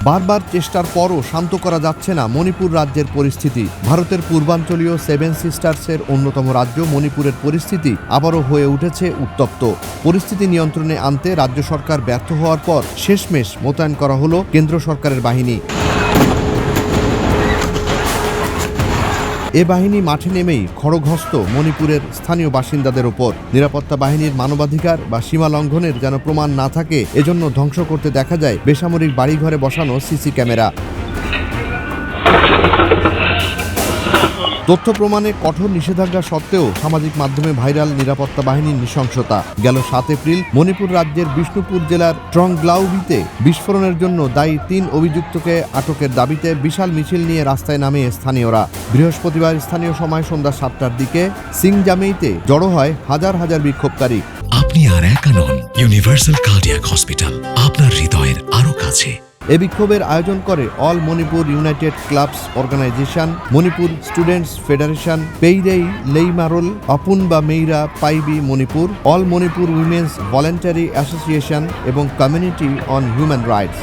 বারবার চেষ্টার পরও শান্ত করা যাচ্ছে না মণিপুর রাজ্যের পরিস্থিতি। ভারতের পূর্বাঞ্চলীয় সেভেন সিস্টার্সের অন্যতম রাজ্য মণিপুরের পরিস্থিতি আবারও হয়ে উঠেছে উত্তপ্ত। পরিস্থিতি নিয়ন্ত্রণে আনতে রাজ্য সরকার ব্যর্থ হওয়ার পর শেষমেশ মোতায়েন করা হলো কেন্দ্র সরকারের বাহিনী। এ বাহিনী মাঠে নেমেই খড়গহস্ত মণিপুরের স্থানীয় বাসিন্দাদের ওপর। নিরাপত্তা বাহিনীর মানবাধিকার বা সীমা লঙ্ঘনের যেন প্রমাণ না থাকে এজন্য ধ্বংস করতে দেখা যায় বেসামরিক বাড়িঘরে বসানো সিসি ক্যামেরা। তথ্য প্রমাণে কঠোর নিষেধাজ্ঞা সত্ত্বেও সামাজিক মাধ্যমে ভাইরাল নিরাপত্তা বাহিনীর নৃশংসতা। গেল ৭ এপ্রিল মণিপুর রাজ্যের বিষ্ণুপুর জেলার ট্রংগ্লাউবিতে বিস্ফোরণের জন্য দায়ী ৩ অভিযুক্তকে আটকের দাবিতে বিশাল মিছিল নিয়ে রাস্তায় নামে স্থানীয়রা। বৃহস্পতিবার স্থানীয় সময় সন্ধ্যা ৭টার দিকে সিংজামেইতে জড়ো হয় হাজার হাজার বিক্ষোভকারী। আপনি আর একা নন, ইউনিভার্সাল কার্ডিয়াক হসপিটাল আপনার হৃদয়ের আরো কাছে। এ বিক্ষোভের আয়োজন করে all Manipur united clubs organisation, Manipur students federation, পেইরেই লেইমারোল, অপুন বা মেইরা পাইবি Manipur, all Manipur women's voluntary association এবং কমিউনিটি অন হিউম্যান রাইটস।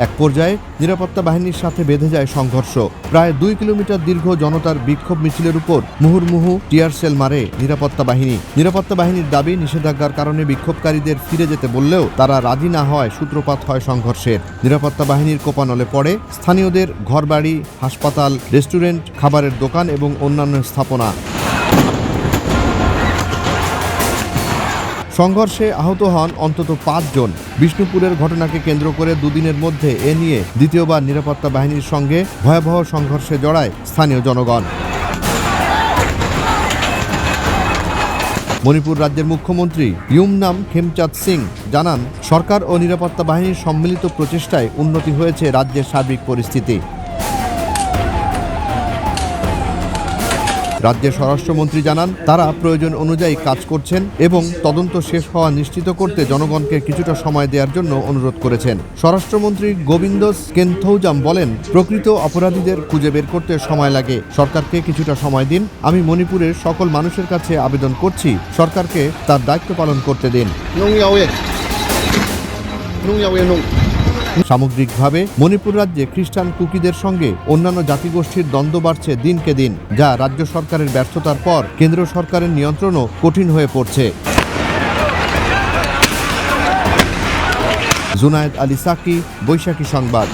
এক পর্যায়ে নিরাপত্তা বাহিনীর সাথে বেঁধে যায় সংঘর্ষ। প্রায় ২ কিলোমিটার দীর্ঘ জনতার বিক্ষোভ মিছিলের উপর মুহুর্মুহু টিয়ার সেল মারে নিরাপত্তা বাহিনী। নিরাপত্তা বাহিনীর দাবি, নিষেধাজ্ঞার কারণে বিক্ষোভকারীদের ফিরে যেতে বললেও তারা রাজি না হয় সূত্রপাত হয় সংঘর্ষের। নিরাপত্তা বাহিনীর কোপানলে পড়ে স্থানীয়দের ঘরবাড়ি, হাসপাতাল, রেস্টুরেন্ট, খাবারের দোকান এবং অন্যান্য স্থাপনা। সংঘর্ষে আহত হন অন্তত ৫ জন। বিষ্ণুপুরের ঘটনাকে কেন্দ্র করে দুদিনের মধ্যে এ নিয়ে দ্বিতীয়বার নিরাপত্তা বাহিনীর সঙ্গে ভয়াবহ সংঘর্ষে জড়ায় স্থানীয় জনগণ। মণিপুর রাজ্যের মুখ্যমন্ত্রী ইউমনাম খেমচাঁদ সিং জানান, সরকার ও নিরাপত্তা বাহিনীর সম্মিলিত প্রচেষ্টায় উন্নতি হয়েছে রাজ্যের সার্বিক পরিস্থিতি। রাজ্যের স্বরাষ্ট্রমন্ত্রী জানান, তারা প্রয়োজন অনুযায়ী কাজ করছেন এবং তদন্ত শেষ হওয়া নিশ্চিত করতে জনগণকে কিছুটা সময় দেওয়ার জন্য অনুরোধ করেছেন। স্বরাষ্ট্রমন্ত্রী গোবিন্দস কেনথৌজাম বলেন, প্রকৃত অপরাধীদের খুঁজে বের করতে সময় লাগে, সরকারকে কিছুটা সময় দিন। আমি মণিপুরের সকল মানুষের কাছে আবেদন করছি, সরকারকে তার দায়িত্ব পালন করতে দিন। সামগ্রিকভাবে মণিপুর রাজ্যে খ্রিস্টান কুকিদের সঙ্গে অন্যান্য জাতিগোষ্ঠীর দ্বন্দ্ব বাড়ছে দিনকে দিন, যা রাজ্য সরকারের ব্যর্থতার পর কেন্দ্র সরকারের নিয়ন্ত্রণও কঠিন হয়ে পড়ছে। জুনায়েদ আলী সাকি, বৈশাখী সংবাদ।